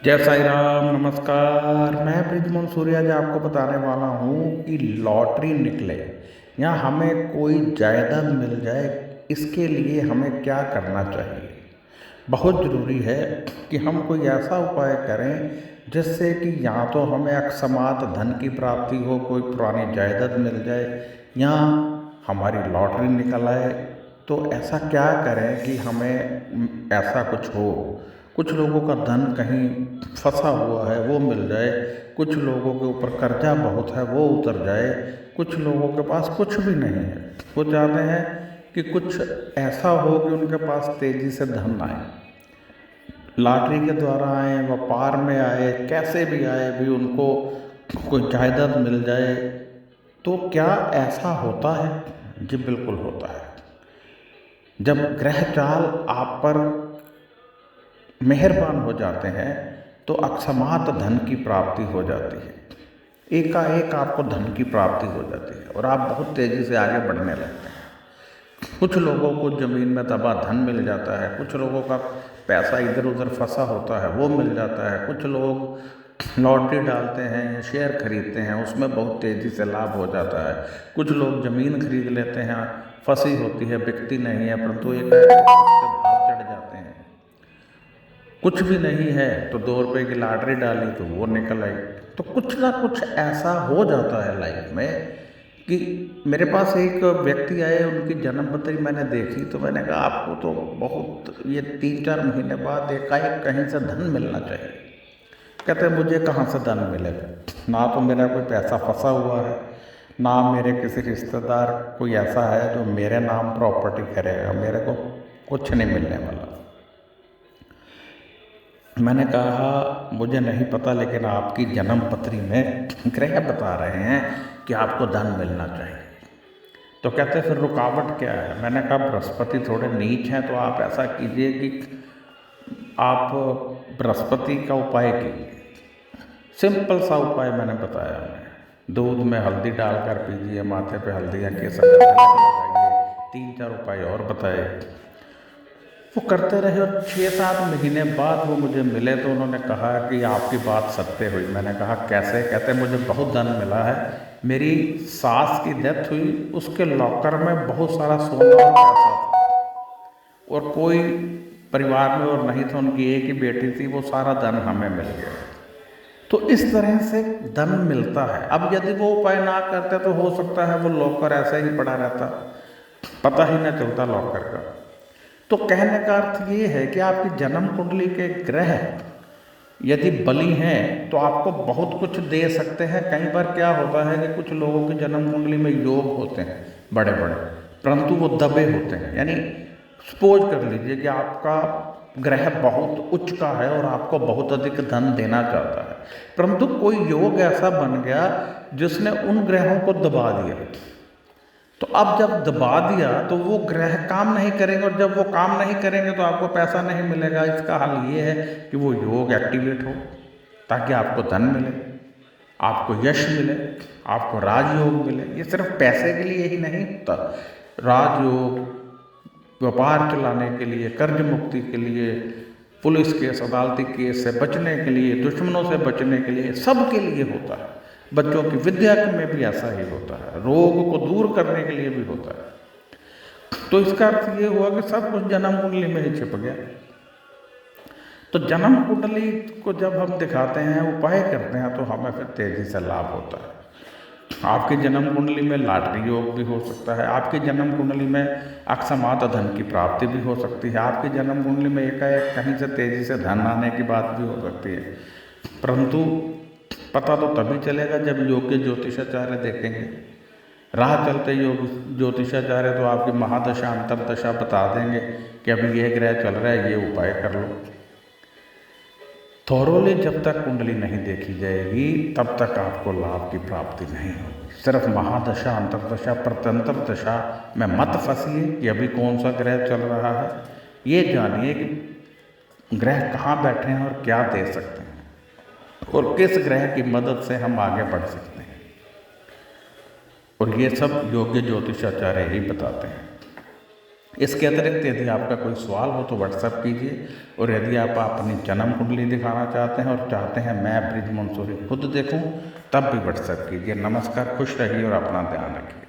जय साई राम। नमस्कार। मैं ब्रिजमोहन सूर्या जी आपको बताने वाला हूँ कि लॉटरी निकले या हमें कोई जायदाद मिल जाए, इसके लिए हमें क्या करना चाहिए। बहुत ज़रूरी है कि हम कोई ऐसा उपाय करें जिससे कि या तो हमें अकस्मात धन की प्राप्ति हो, कोई पुरानी जायदाद मिल जाए या हमारी लॉटरी निकल आए। तो ऐसा क्या करें कि हमें ऐसा कुछ हो। कुछ लोगों का धन कहीं फंसा हुआ है वो मिल जाए, कुछ लोगों के ऊपर कर्जा बहुत है वो उतर जाए, कुछ लोगों के पास कुछ भी नहीं है। वो चाहते हैं कि कुछ ऐसा हो कि उनके पास तेज़ी से धन आए, लॉटरी के द्वारा आए, व्यापार में आए, कैसे भी आए भी उनको कोई जायदाद मिल जाए। तो क्या ऐसा होता है? जी बिल्कुल होता है। जब ग्रह चाल आप पर मेहरबान हो जाते हैं तो अकस्मात धन की प्राप्ति हो जाती है। एकाएक आपको धन की प्राप्ति हो जाती है और आप बहुत तेज़ी से आगे बढ़ने लगते हैं। कुछ लोगों को ज़मीन में दबा धन मिल जाता है, कुछ लोगों का पैसा इधर उधर फंसा होता है वो मिल जाता है, कुछ लोग लॉटरी डालते हैं या शेयर खरीदते हैं उसमें बहुत तेज़ी से लाभ हो जाता है, कुछ लोग ज़मीन खरीद लेते हैं, फंसी होती है, बिकती नहीं है, परंतु एक भाव चढ़ जाते हैं। कुछ भी नहीं है तो 2 रुपए की लॉटरी डाली तो वो निकल आई। तो कुछ ना कुछ ऐसा हो जाता है लाइफ में कि मेरे पास एक व्यक्ति आए, उनकी जन्मपत्री मैंने देखी तो मैंने कहा आपको तो बहुत ये 3-4 महीने बाद एकाएक कहीं से धन मिलना चाहिए। कहते हैं मुझे कहाँ से धन मिलेगा, ना तो मेरा कोई पैसा फंसा हुआ है, ना मेरे किसी रिश्तेदार कोई ऐसा है जो मेरे नाम प्रॉपर्टी करेगा, मेरे को कुछ नहीं मिलने वाला। मैंने कहा मुझे नहीं पता, लेकिन आपकी जन्म पत्री में ग्रह बता रहे हैं कि आपको धन मिलना चाहिए। तो कहते फिर रुकावट क्या है? मैंने कहा बृहस्पति थोड़े नीच हैं, तो आप ऐसा कीजिए कि आप बृहस्पति का उपाय कीजिए। सिंपल सा उपाय मैंने बताया उन्हें। दूध में हल्दी डालकर पीजिए, माथे पे हल्दी या केसर का तिलक लगाइए, 3-4 उपाय और बताए। वो करते रहे और 6-7 महीने बाद वो मुझे मिले तो उन्होंने कहा कि आपकी बात सत्य हुई। मैंने कहा कैसे? कहते मुझे बहुत धन मिला है, मेरी सास की डेथ हुई, उसके लॉकर में बहुत सारा सोना और पैसा था और कोई परिवार में और नहीं था, उनकी एक ही बेटी थी, वो सारा धन हमें मिल गया। तो इस तरह से धन मिलता है। अब यदि वो उपाय ना करते तो हो सकता है वो लॉकर ऐसे ही पड़ा रहता, पता ही न चलता लॉकर का। तो कहने का अर्थ ये है कि आपकी जन्म कुंडली के ग्रह यदि बली हैं तो आपको बहुत कुछ दे सकते हैं। कई बार क्या होता है कि कुछ लोगों की जन्म कुंडली में योग होते हैं बड़े बड़े, परंतु वो दबे होते हैं। यानी सपोज कर लीजिए कि आपका ग्रह बहुत उच्च का है और आपको बहुत अधिक धन देना चाहता है, परंतु कोई योग ऐसा बन गया जिसने उन ग्रहों को दबा दिया। तो अब जब दबा दिया तो वो ग्रह काम नहीं करेंगे और जब वो काम नहीं करेंगे तो आपको पैसा नहीं मिलेगा। इसका हल ये है कि वो योग एक्टिवेट हो ताकि आपको धन मिले, आपको यश मिले, आपको राजयोग मिले। ये सिर्फ पैसे के लिए ही नहीं होता, राजयोग व्यापार चलाने के लिए, कर्ज मुक्ति के लिए, पुलिस केस अदालती केस से बचने के लिए, दुश्मनों से बचने के लिए, सब के लिए होता है। बच्चों की विद्या में भी ऐसा ही होता है, रोग को दूर करने के लिए भी होता है। तो इसका अर्थ ये हुआ कि सब कुछ जन्म कुंडली में ही छिप गया। तो जन्म कुंडली को जब हम दिखाते हैं, उपाय करते हैं, तो हमें फिर तेजी से लाभ होता है। आपकी जन्म कुंडली में लॉटरी योग भी हो सकता है, आपकी जन्म कुंडली में अकस्मात धन की प्राप्ति भी हो सकती है, आपकी जन्म कुंडली में एकाएक कहीं से तेजी से धन आने की बात भी हो सकती है। परंतु पता तो तभी चलेगा जब योग्य ज्योतिषाचार्य देखेंगे। राह चलते योग ज्योतिषाचार्य तो आपकी महादशा अंतरदशा बता देंगे कि अभी ये ग्रह चल रहा है, ये उपाय कर लो। थोरोली जब तक कुंडली नहीं देखी जाएगी तब तक आपको लाभ की प्राप्ति नहीं होगी। सिर्फ महादशा अंतरदशा प्रत्यंतर दशा में मत फंसिए कि अभी कौन सा ग्रह चल रहा है। ये जानिए कि ग्रह कहाँ बैठे हैं और क्या दे सकते हैं और किस ग्रह की मदद से हम आगे बढ़ सकते हैं, और ये सब योग्य ज्योतिषाचार्य ही बताते हैं। इसके अतिरिक्त यदि आपका कोई सवाल हो तो व्हाट्सएप कीजिए, और यदि आप अपनी जन्म कुंडली दिखाना चाहते हैं और चाहते हैं मैं ब्रिज मंसूरी खुद देखूं, तब भी व्हाट्सएप कीजिए। नमस्कार, खुश रहिए और अपना ध्यान रखिए।